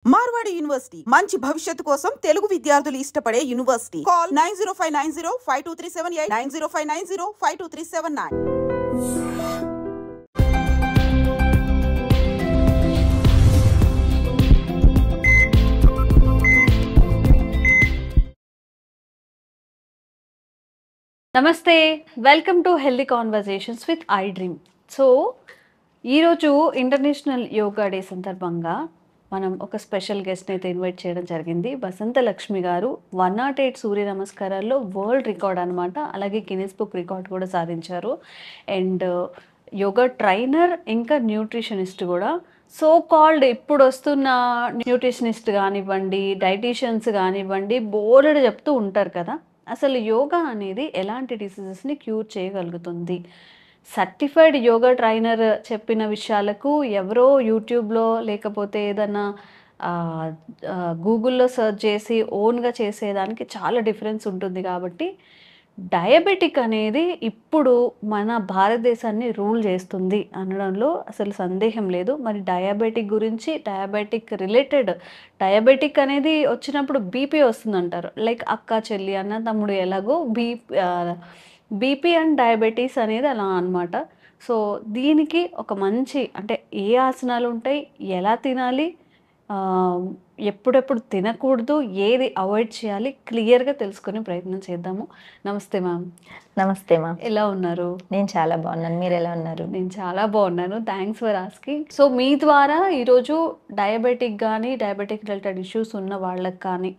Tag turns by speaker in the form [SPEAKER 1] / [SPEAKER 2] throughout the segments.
[SPEAKER 1] Marwadi university మంచి భవిష్యత్తు కోసం తెలుగు విద్యార్థులు ఇష్టపడే యూనివర్సిటీ. కాల్ 9059052378 9059052379.
[SPEAKER 2] నమస్తే, welcome to healthy conversations with I dream. So ఈరోజు ఇంటర్నేషనల్ యోగా డే సందర్భంగా మనం ఒక స్పెషల్ గెస్ట్ని అయితే ఇన్వైట్ చేయడం జరిగింది. వసంత లక్ష్మి గారు 108 సూర్య నమస్కారాల్లో వరల్డ్ రికార్డ్ అనమాట, అలాగే గిన్నెస్ బుక్ రికార్డ్ కూడా సాధించారు. అండ్ యోగా ట్రైనర్ ఇంకా న్యూట్రిషనిస్ట్ కూడా. సో కాల్డ్ ఇప్పుడు వస్తున్న న్యూట్రిషనిస్ట్ కానివ్వండి, డైటీషియన్స్ కానివ్వండి, బోలెడు చెప్తూ ఉంటారు కదా, అసలు యోగా అనేది ఎలాంటి డిసీజెస్ని క్యూర్ చేయగలుగుతుంది? సర్టిఫైడ్ యోగా ట్రైనర్ చెప్పిన విషయాలకు ఎవరో యూట్యూబ్లో లేకపోతే ఏదైనా గూగుల్లో సెర్చ్ చేసి ఓన్గా చేసేదానికి చాలా డిఫరెన్స్ ఉంటుంది. కాబట్టి డయాబెటిక్ అనేది ఇప్పుడు మన భారతదేశాన్ని రూల్ చేస్తుంది అనడంలో అసలు సందేహం లేదు. మరి డయాబెటిక్ గురించి, డయాబెటిక్ రిలేటెడ్, డయాబెటిక్ అనేది వచ్చినప్పుడు బీపీ వస్తుందంటారు. లైక్ అక్క చెల్లి అన్న తమ్ముడు ఎలాగో బీపీ అండ్ డయాబెటీస్ అనేది అలా అనమాట. సో దీనికి ఒక మంచి అంటే ఏ ఆసనాలు ఉంటాయి, ఎలా తినాలి, ఎప్పుడెప్పుడు తినకూడదు, ఏది అవాయిడ్ చేయాలి, క్లియర్గా తెలుసుకునే ప్రయత్నం చేద్దాము. నమస్తే మ్యామ్.
[SPEAKER 3] నమస్తే మ్యామ్.
[SPEAKER 2] ఎలా ఉన్నారు?
[SPEAKER 3] నేను చాలా బాగున్నాను, మీరు ఎలా ఉన్నారు?
[SPEAKER 2] నేను చాలా బాగున్నాను, థ్యాంక్స్ ఫర్ ఆస్కింగ్. సో మీ ద్వారా ఈరోజు డయాబెటిక్ కానీ, డయాబెటిక్ రిలేటెడ్ ఇష్యూస్ ఉన్న వాళ్ళకి కానీ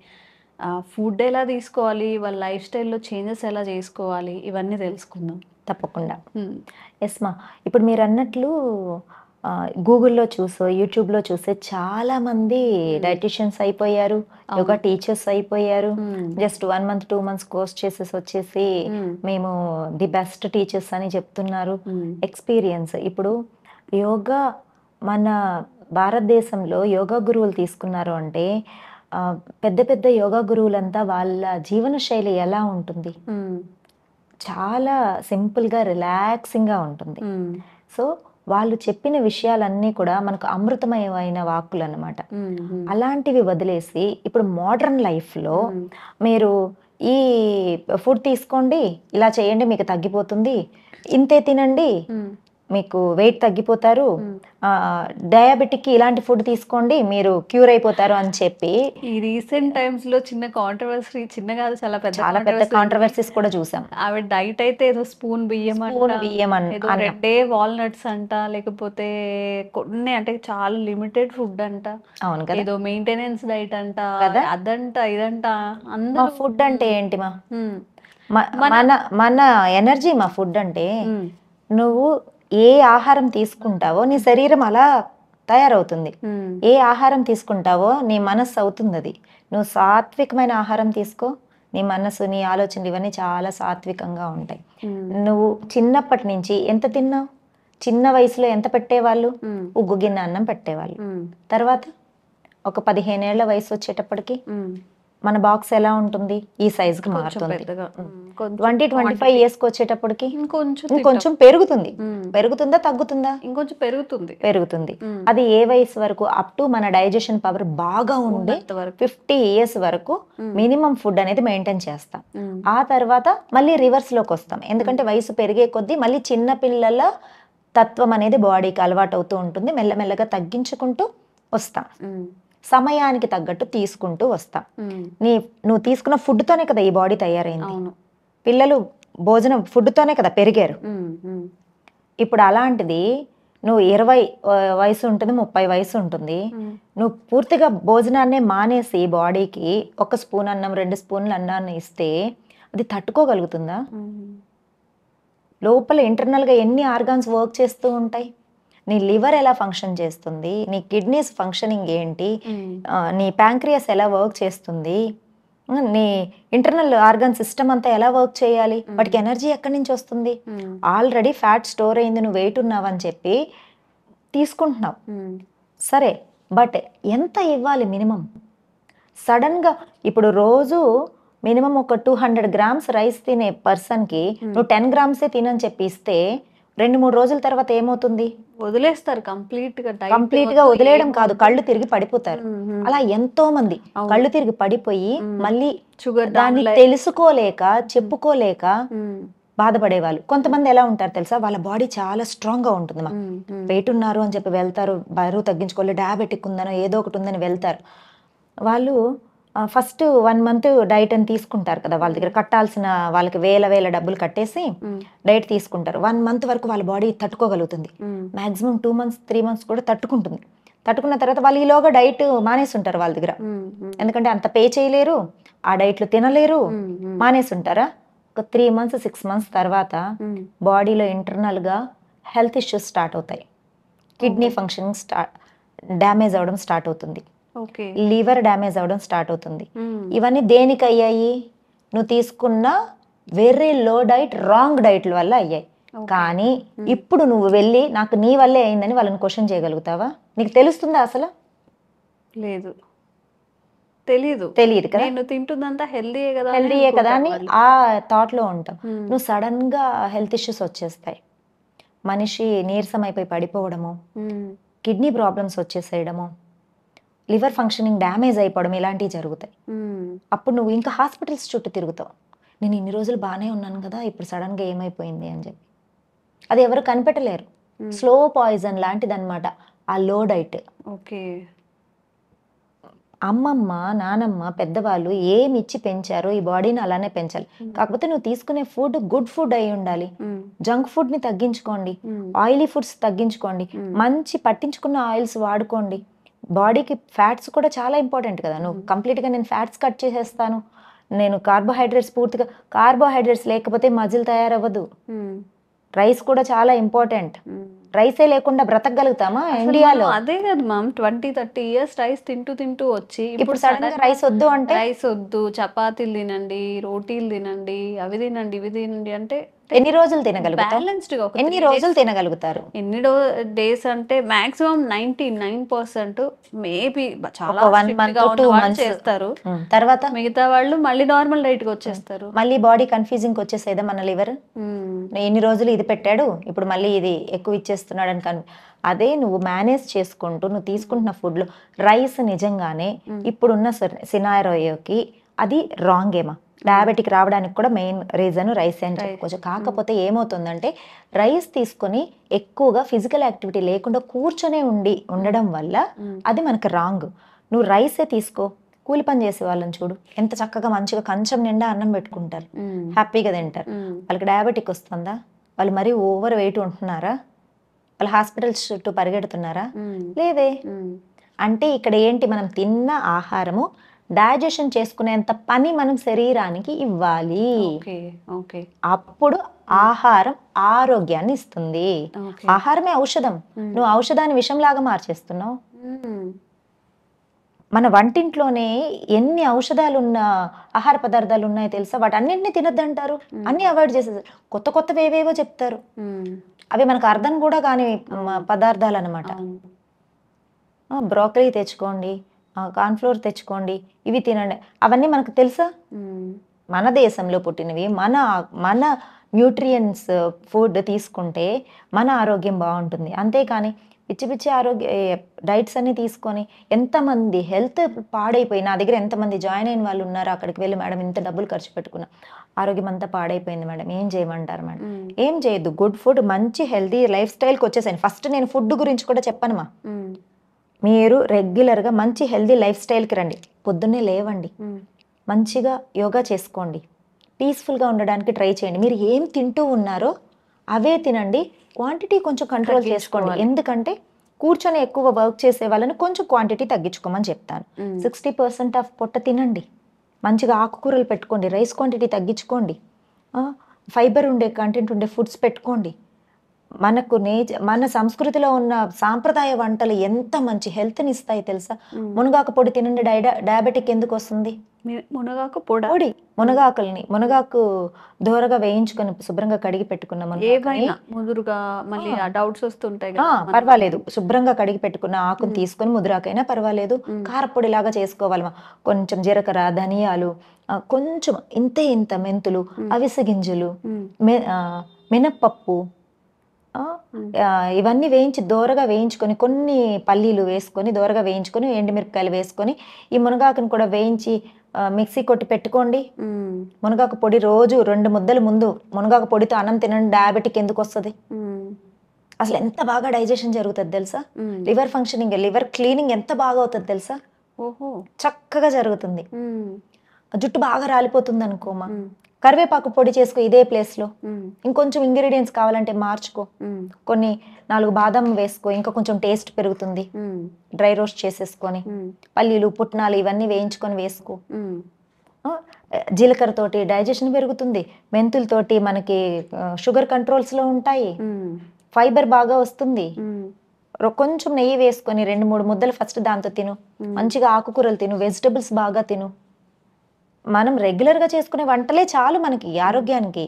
[SPEAKER 2] ఫుడ్ ఎలా తీసుకోవాలి, వాళ్ళ లైఫ్ స్టైల్లో చేంజెస్ ఎలా చేసుకోవాలి, ఇవన్నీ తెలుసుకుందాం.
[SPEAKER 3] తప్పకుండా. ఎస్ మా, ఇప్పుడు మీరు అన్నట్లు గూగుల్లో చూసో యూట్యూబ్లో చూసే చాలామంది డైటీషియన్స్ అయిపోయారు, యోగా టీచర్స్ అయిపోయారు. జస్ట్ 1 month 2 months కోర్స్ చేసేసి వచ్చేసి మేము ది బెస్ట్ టీచర్స్ అని చెప్తున్నారు. ఎక్స్పీరియన్స్ ఇప్పుడు యోగా మన భారతదేశంలో యోగా గురువులు తీసుకున్నారు అంటే పెద్ద పెద్ద యోగా గురువులంతా వాళ్ళ జీవన శైలి ఎలా ఉంటుంది, చాలా సింపుల్గా రిలాక్సింగ్గా ఉంటుంది. సో వాళ్ళు చెప్పిన విషయాలన్నీ కూడా మనకు అమృతమయమైన వాక్కులు అన్నమాట. అలాంటివి వదిలేసి ఇప్పుడు మోడర్న్ లైఫ్లో మీరు ఈ ఫుడ్ తీసుకోండి, ఇలా చేయండి మీకు తగ్గిపోతుంది, ఇంతే తినండి మీకు వెయిట్ తగ్గిపోతారు, డయాబెటిక్ ఇలాంటి ఫుడ్ తీసుకోండి మీరు క్యూర్ అయిపోతారు అని చెప్పి
[SPEAKER 2] ఈ రీసెంట్ టైమ్స్ లో చిన్న కాంట్రవర్సీ, చిన్న కాదు చాలా పెద్ద
[SPEAKER 3] కాంట్రవర్సీస్ కూడా చూసాం.
[SPEAKER 2] ఆవిడ డైట్ అయితే ఏదో స్పూన్ బియ్యం రెడ్డే వాల్నట్స్ అంట, లేకపోతే కొన్ని అంటే చాలా లిమిటెడ్ ఫుడ్ అంట,
[SPEAKER 3] అవును కదా,
[SPEAKER 2] ఏదో మెయింటెనెన్స్ డైట్ అంట, అదంట ఇదంట.
[SPEAKER 3] అందరూ ఫుడ్ అంటే ఏంటి మా, మన ఎనర్జీ మా ఫుడ్ అంటే. నువ్వు ఏ ఆహారం తీసుకుంటావో నీ శరీరం అలా తయారవుతుంది, ఏ ఆహారం తీసుకుంటావో నీ మనస్సు అవుతుంది అది. నువ్వు సాత్వికమైన ఆహారం తీసుకో, నీ మనస్సు నీ ఆలోచనలు ఇవన్నీ చాలా సాత్వికంగా ఉంటాయి. నువ్వు చిన్నప్పటి నుంచి ఎంత తిన్నావు, చిన్న వయసులో ఎంత పెట్టేవాళ్ళు, ఉగ్గు గిన్నె అన్నం పెట్టేవాళ్ళు. తర్వాత ఒక 15 ఏళ్ల వయసు వచ్చేటప్పటికి మన బాక్స్ ఎలా ఉంటుంది, ఈ సైజుకి మారుతుంది. 20-25 ఇయర్స్కి వచ్చేటప్పటికి ఇంకొంచెం పెరుగుతుంది. పెరుగుతుందా తగ్గుతుందా?
[SPEAKER 2] ఇంకొంచెం పెరుగుతుంది.
[SPEAKER 3] అది ఏ వయసు వరకు? అప్ టు మన డైజెషన్ పవర్ బాగా ఉండే 50 years వరకు మినిమం ఫుడ్ అనేది మెయింటైన్ చేస్తాం. ఆ తర్వాత మళ్ళీ రివర్స్ లోకి వస్తాం, ఎందుకంటే వయసు పెరిగే కొద్దీ మళ్ళీ చిన్న పిల్లల తత్వం అనేది బాడీకి అలవాటు అవుతూ ఉంటుంది. మెల్లమెల్లగా తగ్గించుకుంటూ వస్తాం, సమయానికి తగ్గట్టు తీసుకుంటూ వస్తాం. నువ్వు తీసుకున్న ఫుడ్తోనే కదా ఈ బాడీ తయారైంది. పిల్లలు భోజనం ఫుడ్తోనే కదా పెరిగారు. ఇప్పుడు అలాంటిది నువ్వు 20 వయసు ఉంటుంది, 30 వయసు ఉంటుంది, నువ్వు పూర్తిగా భోజనాన్నే మానేసి బాడీకి 1 స్పూన్ అన్నం 2 స్పూన్లు అన్నాన్ని ఇస్తే అది తట్టుకోగలుగుతుందా? లోపల ఇంటర్నల్గా ఎన్ని ఆర్గాన్స్ వర్క్ చేస్తూ ఉంటాయి, నీ లివర్ ఎలా ఫంక్షన్ చేస్తుంది, నీ కిడ్నీస్ ఫంక్షనింగ్ ఏంటి, నీ ప్యాంక్రియాస్ ఎలా వర్క్ చేస్తుంది, నీ ఇంటర్నల్ ఆర్గాన్ సిస్టమ్ అంతా ఎలా వర్క్ చేయాలి, వాటికి ఎనర్జీ ఎక్కడి నుంచి వస్తుంది? ఆల్రెడీ ఫ్యాట్ స్టోర్ అయింది, నువ్వు వెయిట్ ఉన్నావని చెప్పి తీసుకుంటున్నావు సరే, బట్ ఎంత ఇవ్వాలి మినిమం? సడన్గా ఇప్పుడు రోజు మినిమం ఒక 200 grams రైస్ తినే పర్సన్కి నువ్వు 10 grams తినని చెప్పి ఇస్తే 2-3 రోజుల తర్వాత ఏమవుతుంది?
[SPEAKER 2] వదిలేస్తారు కంప్లీట్ గా diet
[SPEAKER 3] కంప్లీట్ గా
[SPEAKER 2] వద్దు,
[SPEAKER 3] వదిలేయడం
[SPEAKER 2] ఏం
[SPEAKER 3] కాదు,
[SPEAKER 2] వద్దు.
[SPEAKER 3] కళ్ళు తిరిగి పడిపోతారు. అలా ఎంతో మంది కళ్ళు తిరిగి పడిపోయి మళ్ళీ
[SPEAKER 2] షుగర్
[SPEAKER 3] దాన్ని తెలుసుకోలేక చెప్పుకోలేక బాధపడేవాళ్ళు. కొంతమంది ఎలా ఉంటారు తెలుసా, వాళ్ళ బాడీ చాలా స్ట్రాంగ్ గా ఉంటుంది. వెయిట్ ఉన్నారు అని చెప్పి వెళ్తారు, బరువు తగ్గించుకోవాలి, డయాబెటిక్ ఉందనో ఏదో ఒకటి ఉందని వెళ్తారు. వాళ్ళు ఫస్ట్ 1 month డైట్ అని తీసుకుంటారు కదా, వాళ్ళ దగ్గర కట్టాల్సిన వాళ్ళకి వేల డబ్బులు కట్టేసి డైట్ తీసుకుంటారు. 1 month వరకు వాళ్ళ బాడీ తట్టుకోగలుగుతుంది. మాక్సిమం 2 months 3 months కూడా తట్టుకుంటుంది. తట్టుకున్న తర్వాత వాళ్ళు ఈలోగా డైట్ మానేసి ఉంటారు వాళ్ళ దగ్గర. ఎందుకంటే అంత పే చేయలేరు, ఆ డైట్లు తినలేరు, మానేసి ఉంటారా. ఒక 3 months 6 months తర్వాత బాడీలో ఇంటర్నల్ గా హెల్త్ ఇష్యూస్ స్టార్ట్ అవుతాయి. కిడ్నీ ఫంక్షనింగ్ డ్యామేజ్ అవడం స్టార్ట్ అవుతుంది, లివర్ డ్యామేజ్ అవడం స్టార్ట్ అవుతుంది. ఇవన్నీ దేనికి అయ్యాయి? నువ్వు తీసుకున్న వెరీ లో డైట్, రాంగ్ డైట్ల వల్ల అయ్యాయి. కానీ ఇప్పుడు నువ్వు వెళ్ళి నాకు నీ వల్లే అయిందని వాళ్ళని క్వశ్చన్ చేయగలుగుతావా? నీకు తెలుస్తుందా అసలు?
[SPEAKER 2] లేదు, తెలియదు
[SPEAKER 3] కదా.
[SPEAKER 2] నేను తింటుందంతా హెల్దీయే కదా
[SPEAKER 3] అని ఆ థాట్ లో ఉంటాం. నువ్వు సడన్ గా హెల్త్ ఇష్యూస్ వచ్చేస్తాయి. మనిషి నీరసం అయిపోయి పడిపోవడము, కిడ్నీ ప్రాబ్లమ్స్ వచ్చేసేయడము, లివర్ ఫంక్షనింగ్ డ్యామేజ్ అయిపోవడం, ఇలాంటివి జరుగుతాయి. అప్పుడు నువ్వు ఇంకా హాస్పిటల్స్ చుట్టూ తిరుగుతావు. నేను ఇన్ని రోజులు బాగానే ఉన్నాను కదా, ఇప్పుడు సడన్ గా ఏమైపోయింది అని చెప్పి. అది ఎవరు కనిపెట్టలేరు. స్లో పాయిజన్ లాంటిది అనమాట ఆ లో డైట్. అమ్మమ్మ, నానమ్మ, పెద్దవాళ్ళు ఏమి ఇచ్చి పెంచారో ఈ బాడీని అలానే పెంచాలి. కాకపోతే నువ్వు తీసుకునే ఫుడ్ గుడ్ ఫుడ్ అయి ఉండాలి. జంక్ ఫుడ్ ని తగ్గించుకోండి, ఆయిలీ ఫుడ్స్ తగ్గించుకోండి, మంచి పట్టించుకున్న ఆయిల్స్ వాడుకోండి. బాడీకి ఫ్యాట్స్ కూడా చాలా ఇంపార్టెంట్ కదా. నువ్వు కంప్లీట్గా నేను ఫ్యాట్స్ కట్ చేసేస్తాను, నేను కార్బోహైడ్రేట్స్ పూర్తిగా, కార్బోహైడ్రేట్స్ లేకపోతే మజిల్ తయారవ్వదు. రైస్ కూడా చాలా ఇంపార్టెంట్. రైసే లేకుండా బ్రతకగలుగుతామా ఇండియాలో?
[SPEAKER 2] అదే కదా మ్యామ్, 20-30 years రైస్ తింటూ వచ్చి
[SPEAKER 3] ఇప్పుడు సడన్ గా రైస్ వద్దు అంటే,
[SPEAKER 2] రైస్ వద్దు, చపాతీలు తినండి, రోటీలు తినండి, అవి తినండి, ఇవి తినండి అంటే
[SPEAKER 3] ఎన్ని రోజులు తినగలుగుతారు?
[SPEAKER 2] బ్యాలెన్స్డ్ గా
[SPEAKER 3] ఎన్ని రోజులు తినగలుగుతారు?
[SPEAKER 2] ఎన్ని డేస్ అంటే మాక్సిమం 99% మేబీ చాలా
[SPEAKER 3] 1 month 2 months
[SPEAKER 2] చేస్తారు.
[SPEAKER 3] తర్వాత
[SPEAKER 2] మిగతా వాళ్ళు మళ్ళీ నార్మల్ డైట్ కి వచ్చేస్తారు.
[SPEAKER 3] మళ్ళీ బాడీ కన్ఫ్యూజింగ్ వచ్చేసేదా మన లివర్? ఎన్ని రోజులు ఇది పెట్టాడు, ఇప్పుడు మళ్ళీ ఇది ఎక్కువ ఇచ్చేస్తున్నాడు అని. అదే నువ్వు మేనేజ్ చేసుకుంటూ నువ్వు తీసుకుంటున్న ఫుడ్ లో రైస్ నిజంగానే ఇప్పుడున్న సినారియోకి అది రాంగ్ ఏమా? డయాబెటిక్ రావడానికి కూడా మెయిన్ రీజన్ రైస్ అని చెప్పుకోవచ్చు. కాకపోతే ఏమవుతుందంటే రైస్ తీసుకొని ఎక్కువగా ఫిజికల్ యాక్టివిటీ లేకుండా కూర్చొనే ఉండడం వల్ల అది మనకు రాంగ్. నువ్వు రైసే తీసుకో, కూలి పని చేసే వాళ్ళని చూడు, ఎంత చక్కగా మంచిగా కంచం నిండా అన్నం పెట్టుకుంటారు, హ్యాపీగా తింటారు. వాళ్ళకి డయాబెటిక్ వస్తుందా? వాళ్ళు మరీ ఓవర్ వెయిట్ ఉంటున్నారా? వాళ్ళు హాస్పిటల్స్ చుట్టూ పరిగెడుతున్నారా? లేదే. అంటే ఇక్కడ ఏంటి, మనం తిన్న ఆహారము డైజెషన్ చేసుకునేంత పని మనం శరీరానికి ఇవ్వాలి. అప్పుడు ఆహారం ఆరోగ్యాన్ని ఇస్తుంది. ఆహారమే ఔషధం. నువ్వు ఔషధాన్ని విషంలాగా మార్చేస్తున్నావు. మన వంటింట్లోనే ఎన్ని ఔషధాలు ఉన్న ఆహార పదార్థాలు ఉన్నాయో తెలుసా? వాటి అన్నింటినీ తినద్దంటారు, అన్ని అవాయిడ్ చేసేసారు, కొత్త వేవేవో చెప్తారు. అవి మనకు అర్థం కూడా కాని పదార్థాలు అనమాట. బ్రోకలీ తెచ్చుకోండి, కార్న్ఫ్లోర్ తెచ్చుకోండి, ఇవి తినండి, అవన్నీ మనకు తెలుసా? మన దేశంలో పుట్టినవి, మన న్యూట్రియన్స్ ఫుడ్ తీసుకుంటే మన ఆరోగ్యం బాగుంటుంది. అంతేకాని పిచ్చి ఆరోగ్య డైట్స్ అన్ని తీసుకొని ఎంతమంది హెల్త్ పాడైపోయి, నా దగ్గర ఎంతమంది జాయిన్ అయిన వాళ్ళు ఉన్నారు, అక్కడికి వెళ్ళి మేడం ఇంత డబ్బులు ఖర్చు పెట్టుకున్నా, ఆరోగ్యం అంతా పాడైపోయింది మేడం, ఏం చేయమంటారు మేడం? ఏం చేయొద్దు, గుడ్ ఫుడ్, మంచి హెల్తీ లైఫ్ స్టైల్కి వచ్చేసాను. ఫస్ట్ నేను ఫుడ్ గురించి కూడా చెప్పనుమా. మీరు రెగ్యులర్గా మంచి హెల్దీ లైఫ్ స్టైల్కి రండి. పొద్దున్నే లేవండి, మంచిగా యోగా చేసుకోండి, పీస్ఫుల్గా ఉండడానికి ట్రై చేయండి. మీరు ఏం తింటూ ఉన్నారో అవే తినండి, క్వాంటిటీ కొంచెం కంట్రోల్ చేసుకోండి. ఎందుకంటే కూర్చొని ఎక్కువ వర్క్ చేసే వాళ్ళని కొంచెం క్వాంటిటీ తగ్గించుకోమని చెప్తాను. 60% ఆఫ్ పొట్ట తినండి, మంచిగా ఆకుకూరలు పెట్టుకోండి, రైస్ క్వాంటిటీ తగ్గించుకోండి, ఫైబర్ ఉండే కంటెంట్ ఉండే ఫుడ్స్ పెట్టుకోండి. మనకు మన సంస్కృతిలో ఉన్న సాంప్రదాయ వంటలు ఎంత మంచి హెల్త్ని ఇస్తాయి తెలుసా? మునగాకు పొడి తినండి, డయాబెటిక్ ఎందుకు వస్తుంది?
[SPEAKER 2] మునగాకు
[SPEAKER 3] మునగాకుల్ని, మునగాకు దోరగా వేయించుకొని శుభ్రంగా కడిగి పెట్టుకున్న
[SPEAKER 2] ముదురుగా మళ్ళీ డౌట్స్ వస్తుంటాయి,
[SPEAKER 3] పర్వాలేదు, శుభ్రంగా కడిగి పెట్టుకున్న ఆకుని తీసుకొని, ముదురాకైనా పర్వాలేదు, కారపొడి లాగా చేసుకోవాలి. కొంచెం జీలకర్ర, ధనియాలు, కొంచెం ఇంత మెంతులు, అవిసె గింజలు, మినప్పప్పు, ఆ, ఇవన్నీ వేయించి దోరగా వేయించుకొని కొన్ని పల్లీలు వేసుకొని దోరగా వేయించుకొని ఎండుమిరపకాయలు వేసుకొని ఈ మునగాకును కూడా వేయించి మిక్సీ కొట్టి పెట్టుకోండి. మునగాకు పొడి రోజు 2 ముద్దలు ముందు మునగాకు పొడితో అన్నం తినండి. డయాబెటిక్ ఎందుకు వస్తుంది? అసలు ఎంత బాగా డైజెషన్ జరుగుతుంది తెలుసా? లివర్ ఫంక్షనింగ్, లివర్ క్లీనింగ్ ఎంత బాగా అవుతుంది తెలుసా?
[SPEAKER 2] ఓహో,
[SPEAKER 3] చక్కగా జరుగుతుంది. జుట్టు బాగా రాలిపోతుంది అనుకోమా, కరివేపాకు పొడి చేసుకో ఇదే ప్లేస్ లో. ఇంకొంచెం ఇంగ్రీడియంట్స్ కావాలంటే మార్చుకో, కొన్ని 4 బాదం వేసుకో, ఇంకా కొంచెం టేస్ట్ పెరుగుతుంది. డ్రై రోస్ట్ చేసేసుకొని పల్లీలు పుట్నాలు ఇవన్నీ వేయించుకొని వేసుకో. జీలకర్ర తోటి డైజెషన్ పెరుగుతుంది. మెంతులతోటి మనకి షుగర్ కంట్రోల్స్ లో ఉంటాయి. ఫైబర్ బాగా వస్తుంది. కొంచెం నెయ్యి వేసుకొని 2-3 ముద్దలు ఫస్ట్ దాంతో తిను. మంచిగా ఆకుకూరలు తిను, వెజిటబుల్స్ బాగా తిను. మనం రెగ్యులర్ గా చేసుకునే వంటలే చాలు మనకి ఆరోగ్యానికి.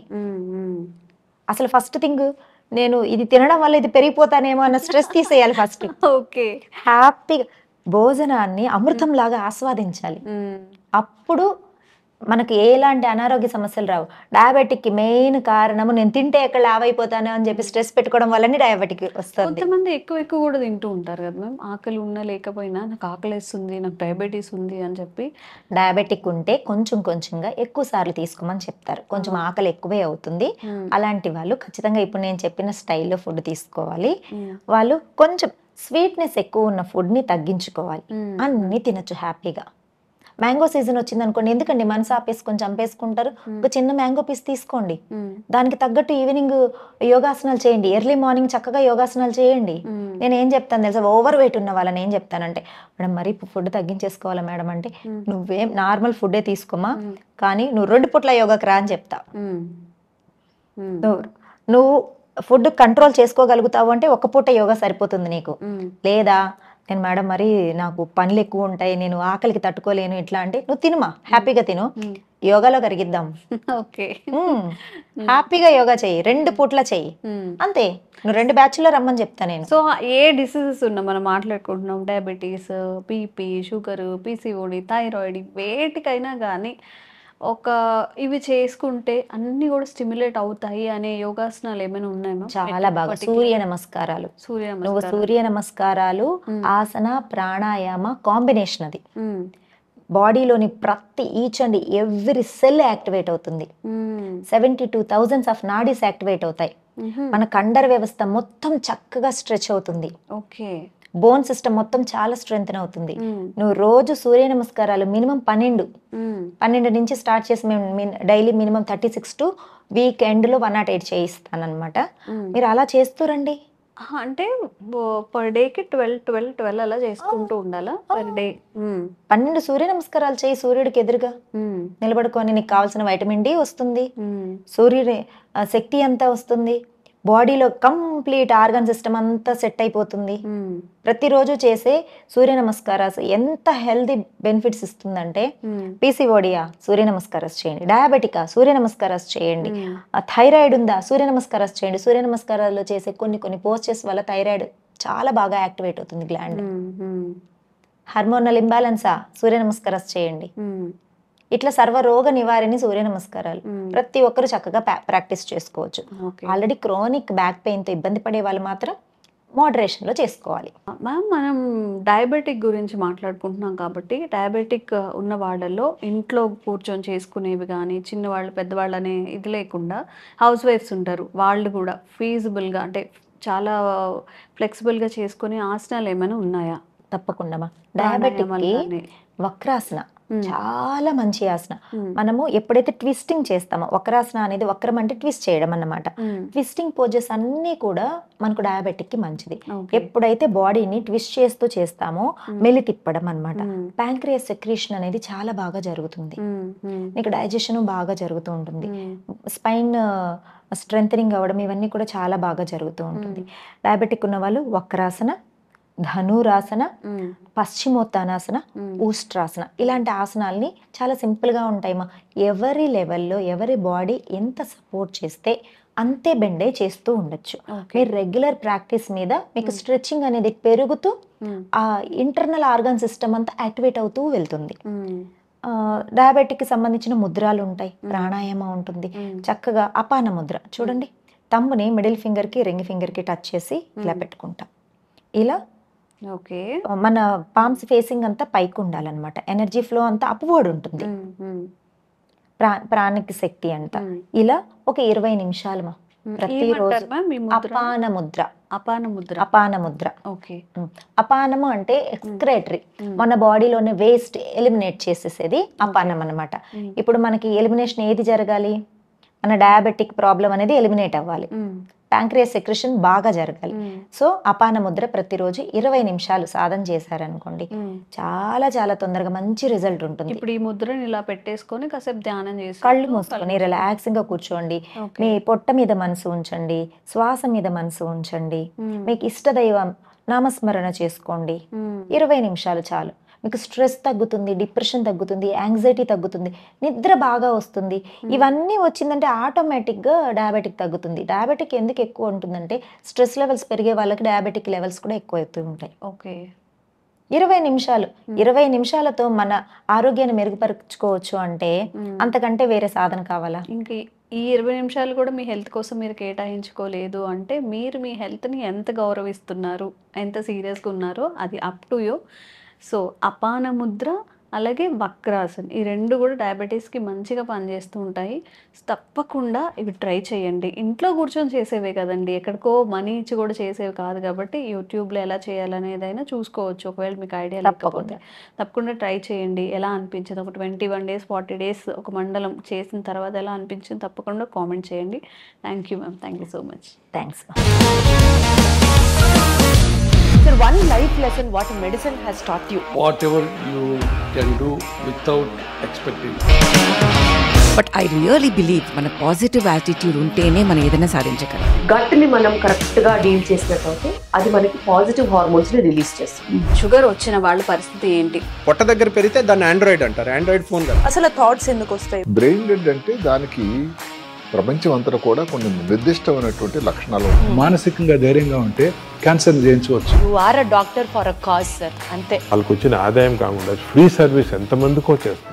[SPEAKER 3] అసలు ఫస్ట్ థింగ్, నేను ఇది తినడం వల్ల ఇది పెరిగిపోతానేమో అన్న స్ట్రెస్ తీసేయాలి ఫస్ట్.
[SPEAKER 2] ఓకే,
[SPEAKER 3] హ్యాపీగా భోజనాన్ని అమృతం లాగా ఆస్వాదించాలి. అప్పుడు మనకి ఎలాంటి అనారోగ్య సమస్యలు రావు. డయాబెటిక్ కి మెయిన్ కారణము నేను తింటే ఎక్కడ లావ్ అయిపోతాను అని చెప్పి స్ట్రెస్ పెట్టుకోవడం వల్లనే డయాబెటిక్ వస్తుంది.
[SPEAKER 2] కొంతమంది ఎక్కువ కూడా తింటూ ఉంటారు కదా మ్యామ్, ఆకలి ఉన్నా లేకపోయినా నాకు ఆకలి వేస్తుంది, నాకు డయాబెటీస్ ఉంది అని చెప్పి.
[SPEAKER 3] డయాబెటిక్ ఉంటే కొంచెం కొంచెంగా ఎక్కువ సార్లు తీసుకోమని చెప్తారు. కొంచెం ఆకలి ఎక్కువే అవుతుంది. అలాంటి వాళ్ళు ఖచ్చితంగా ఇప్పుడు నేను చెప్పిన స్టైల్లో ఫుడ్ తీసుకోవాలి. వాళ్ళు కొంచెం స్వీట్నెస్ ఎక్కువ ఉన్న ఫుడ్ ని తగ్గించుకోవాలి. అన్ని తినొచ్చు హ్యాపీగా. మ్యాంగో సీజన్ వచ్చింది అనుకోండి, ఎందుకండి మనసు ఆపేసుకొని చంపేసుకుంటారు? ఒక చిన్న మ్యాంగో పీస్ తీసుకోండి. దానికి తగ్గట్టు ఈవినింగ్ యోగాసనాలు చేయండి. ఎర్లీ మార్నింగ్ చక్కగా యోగాసనాలు చేయండి. నేను ఏం చెప్తాను తెలుసా, ఓవర్ వెయిట్ ఉన్న వాళ్ళని ఏం చెప్తానంటే, మేడం మరీ ఫుడ్ తగ్గించేసుకోవాలా మేడం అంటే, నువ్వేం నార్మల్ ఫుడ్డే తీసుకోమా, కానీ నువ్వు 2 పూట్ల యోగాకి రా అని చెప్తా. నువ్వు ఫుడ్ కంట్రోల్ చేసుకోగలుగుతావు అంటే 1 పూట యోగా సరిపోతుంది నీకు. లేదా నేను మేడం మరి నాకు పనులు ఎక్కువ ఉంటాయి, నేను ఆకలికి తట్టుకోలేను ఇట్లా అంటే, నువ్వు తినుమా, హ్యాపీగా తిను, యోగాలో కరిగిద్దాం.
[SPEAKER 2] ఓకే,
[SPEAKER 3] హ్యాపీగా యోగా చెయ్యి, 2 పూట్ల చెయ్యి, అంతే. నువ్వు 2 బ్యాచ్లో రమ్మని చెప్తా నేను.
[SPEAKER 2] సో ఏ డిసీజెస్ ఉన్నా మనం మాట్లాడుకుంటున్నాం, diabetes, BP, sugar, PCOD, thyroid, వేటికైనా కానీ ఇవి చేసుకుంటే అన్ని కూడా స్టిమ్యులేట్ అవుతాయి అనే యోగాసనాలు ఏమైనా ఉన్నాయా?
[SPEAKER 3] చాలా బాగా సూర్య నమస్కారాలు. నువ్వు సూర్య నమస్కారాలు, ఆసన, ప్రాణాయామ కాంబినేషన్ అది. బాడీలోని ప్రతి each and every cell activate అవుతుంది. 72,000 ఆఫ్ నాడీస్ యాక్టివేట్ అవుతాయి. మన కండర వ్యవస్థ మొత్తం చక్కగా స్ట్రెచ్ అవుతుంది.
[SPEAKER 2] ఓకే,
[SPEAKER 3] బోన్ సిస్టమ్ మొత్తం చాలా స్ట్రెంగ్ అవుతుంది. నువ్వు రోజు సూర్య నమస్కారాలు మినిమం 12 నుంచి స్టార్ట్ చేసి మేము daily minimum 36 to week end లో 108 చేయిస్తాను అనమాట. మీరు అలా చేస్తూరండి.
[SPEAKER 2] అంటే పర్ డేకి 12 అలా చేసుకుంటూ ఉండాలా పర్ డే?
[SPEAKER 3] 12 సూర్య నమస్కారాలు చేయి. సూర్యుడికి ఎదురుగా నిలబడుకొని నీకు కావాల్సిన వైటమిన్ డి వస్తుంది, సూర్యుడి శక్తి అంతా వస్తుంది, బాడీలో కంప్లీట్ ఆర్గన్ సిస్టమ్ అంతా సెట్ అయిపోతుంది. ప్రతిరోజు చేసే సూర్య నమస్కారాలు ఎంత హెల్తీ బెనిఫిట్స్ ఇస్తుందంటే, పీసీఓడియా సూర్య నమస్కారాలు చేయండి, డయాబెటికా సూర్య నమస్కారాలు చేయండి, థైరాయిడ్ ఉందా సూర్య నమస్కారాలు చేయండి. సూర్య నమస్కారాల్లో చేసే కొన్ని పోస్చర్స్ వల్ల థైరాయిడ్ చాలా బాగా యాక్టివేట్ అవుతుంది గ్లాండ్. హార్మోనల్ ఇంబ్యాలెన్సా సూర్య నమస్కారాలు చేయండి. ఇట్లా సర్వరోగ నివారణి సూర్య నమస్కారాలు ప్రతి ఒక్కరు చక్కగా ప్రాక్టీస్ చేసుకోవచ్చు. ఆల్రెడీ క్రోనిక్ బ్యాక్ పెయిన్ తో ఇబ్బంది పడే వాళ్ళు మాత్రం మోడరేషన్ లో చేసుకోవాలి.
[SPEAKER 2] మ్యామ్, మనం డయాబెటిక్ గురించి మాట్లాడుకుంటున్నాం కాబట్టి, డయాబెటిక్ ఉన్న వాళ్ళలో ఇంట్లో కూర్చొని చేసుకునేవి కానీ చిన్నవాళ్ళు పెద్దవాళ్ళు అనే ఇది లేకుండా హౌస్ వైఫ్స్ ఉంటారు, వాళ్ళు కూడా ఫీజిబుల్గా అంటే చాలా ఫ్లెక్సిబుల్గా చేసుకునే ఆసనాలు ఏమైనా ఉన్నాయా?
[SPEAKER 3] తప్పకుండా. డయాబెటిక్ కి వక్రాసన చాలా మంచి ఆసన. మనము ఎప్పుడైతే ట్విస్టింగ్ చేస్తామో, వక్రాసన అనేది వక్రం అంటే ట్విస్ట్ చేయడం అన్నమాట. ట్విస్టింగ్ పోజెస్ అన్ని కూడా మనకు డయాబెటిక్ కి మంచిది. ఎప్పుడైతే బాడీని ట్విస్ట్ చేస్తూ చేస్తామో మెలి తిప్పడం అన్నమాట, ప్యాంక్రియాస్ సెక్రీషన్ అనేది చాలా బాగా జరుగుతుంది. నీకు డైజెషన్ బాగా జరుగుతూ ఉంటుంది. స్పైన్ స్ట్రెంథనింగ్ అవ్వడం ఇవన్నీ కూడా చాలా బాగా జరుగుతూ ఉంటుంది. డయాబెటిక్ ఉన్న వాళ్ళు వక్రాసన, ధనురాసన, పశ్చిమోత్తానాసన, ఊష్ట్రాసన ఇలాంటి ఆసనాల్ని చాలా సింపుల్గా ఉంటాయమ్మా. ఎవరి లెవెల్లో ఎవరి బాడీ ఎంత సపోర్ట్ చేస్తే అంతే బెండే చేస్తూ ఉండొచ్చు. మీరు రెగ్యులర్ ప్రాక్టీస్ మీద మీకు స్ట్రెచ్చింగ్ అనేది పెరుగుతూ ఆ ఇంటర్నల్ ఆర్గన్ సిస్టమ్ అంతా యాక్టివేట్ అవుతూ వెళ్తుంది. డయాబెటిక్ కి సంబంధించిన ముద్రాలు ఉంటాయి, ప్రాణాయామం ఉంటుంది, చక్కగా అపాన ముద్ర చూడండి, థంబ్ని మిడిల్ ఫింగర్కి రింగ్ ఫింగర్కి టచ్ చేసి ఇలా పెట్టుకుంటాం. ఇలా
[SPEAKER 2] ఓకే.
[SPEAKER 3] మన పామ్స్ ఫేసింగ్ అంతా పైకి ఉండాలన్నమాట. ఎనర్జీ ఫ్లో అంతా అప్వర్డ్ ఉంటుంది. ప్రాణిక శక్తి అంతా. ఇలా ఒక 20 నిమిషాలు ప్రతిరోజు. అపాన ముద్ర.
[SPEAKER 2] అపాన ముద్ర.
[SPEAKER 3] అపాన ముద్ర.
[SPEAKER 2] ఓకే.
[SPEAKER 3] అపానము అంటే ఎక్స్క్రేటరీ, మన బాడీలోనే వేస్ట్ ఎలిమినేట్ చేసేసేది అపానం అన్నమాట. ఇప్పుడు మనకి ఎలిమినేషన్ ఏది జరగాలి? మన డయాబెటిక్ ప్రాబ్లం అనేది ఎలిమినేట్ అవ్వాలి, ప్యాంక్రియాస్ సెక్రెషన్ బాగా జరగాలి. సో అపాన ముద్ర ప్రతిరోజు 20 నిమిషాలు సాధన చేశారనుకోండి, చాలా చాలా తొందరగా మంచి రిజల్ట్ ఉంటుంది.
[SPEAKER 2] ఇప్పుడు ఈ ముద్రని ఇలా పెట్టేసుకొని కాసేపు ధ్యానం చేసి
[SPEAKER 3] కళ్ళు మూసుకొని రిలాక్సింగ్ గా కూర్చోండి. మీ పొట్ట మీద మనసు ఉంచండి, శ్వాస మీద మనసు ఉంచండి. మీకు ఇష్టదైవం నామస్మరణ చేసుకోండి. 20 నిమిషాలు చాలు. మీకు స్ట్రెస్ తగ్గుతుంది, డిప్రెషన్ తగ్గుతుంది, యాంగ్జైటీ తగ్గుతుంది, నిద్ర బాగా వస్తుంది. ఇవన్నీ వచ్చిందంటే ఆటోమేటిక్గా డయాబెటిక్ తగ్గుతుంది. డయాబెటిక్ ఎందుకు ఎక్కువ ఉంటుందంటే స్ట్రెస్ లెవెల్స్ పెరిగే వాళ్ళకి డయాబెటిక్ లెవెల్స్ కూడా ఎక్కువ అవుతూ ఉంటాయి.
[SPEAKER 2] ఓకే.
[SPEAKER 3] 20 నిమిషాలు, 20 నిమిషాలతో మన ఆరోగ్యాన్ని మెరుగుపరుచుకోవచ్చు అంటే అంతకంటే వేరే సాధన కావాలా?
[SPEAKER 2] ఇంక ఈ 20 నిమిషాలు కూడా మీ హెల్త్ కోసం మీరు కేటాయించుకోలేదు అంటే మీరు మీ హెల్త్ని ఎంత గౌరవిస్తున్నారు, ఎంత సీరియస్గా ఉన్నారో అది అప్ టు యూ. సో అపాన ముద్ర అలాగే వక్రాసన్ ఈ రెండు కూడా డయాబెటీస్కి మంచిగా పనిచేస్తూ ఉంటాయి. తప్పకుండా ఇవి ట్రై చేయండి. ఇంట్లో కూర్చొని చేసేవే కదండి, ఎక్కడికో మనీ ఇచ్చి కూడా చేసేవి కాదు కాబట్టి యూట్యూబ్లో ఎలా చేయాలనేదైనా చూసుకోవచ్చు. ఒకవేళ మీకు ఐడియా లేకపోతే తప్పకుండా ట్రై చేయండి. ఎలా అనిపించింది, ఒక 21 days 40 days ఒక మండలం చేసిన తర్వాత ఎలా అనిపించింది తప్పకుండా కామెంట్ చేయండి. Thank you ma'am, thank you so much.
[SPEAKER 3] Thanks.
[SPEAKER 4] Sir, one life lesson what medicine has taught you.
[SPEAKER 5] Whatever you can do without expecting.
[SPEAKER 6] But I really believe మన పాజిటివ్ యాటిట్యూడ్ ఉంటేనే మనం ఏదైనా సాధించగలం.
[SPEAKER 4] గట్ ని మనం correct గా deal చేసినట్లయితే అది మనకి పాజిటివ్ హార్మోన్స్ ని రిలీజ్ చేస్తుంది.
[SPEAKER 2] షుగర్ వచ్చిన వాళ్ళ పరిస్థితి ఏంటి?
[SPEAKER 7] పొట్ట దగ్గర పెరిగితే దాన్ని ఆండ్రాయిడ్ అంటారు, ఆండ్రాయిడ్ ఫోన్ కదా.
[SPEAKER 4] అసలు థాట్స్ ఎందుకు వస్తాయి?
[SPEAKER 8] బ్రెయిన్ డెడ్ అంటే దానికి ప్రపంచం అంతా కూడా కొన్ని నిర్దిష్టమైనటువంటి లక్షణాలు.
[SPEAKER 9] మానసికంగా ధైర్యంగా ఉంటే క్యాన్సర్ జయించవచ్చు.
[SPEAKER 4] You are a doctor for a cause sir, అంతే.
[SPEAKER 10] వాళ్ళకి వచ్చిన ఆదాయం కాకుండా ఫ్రీ సర్వీస్ ఎంతమందికో చేస్తారు.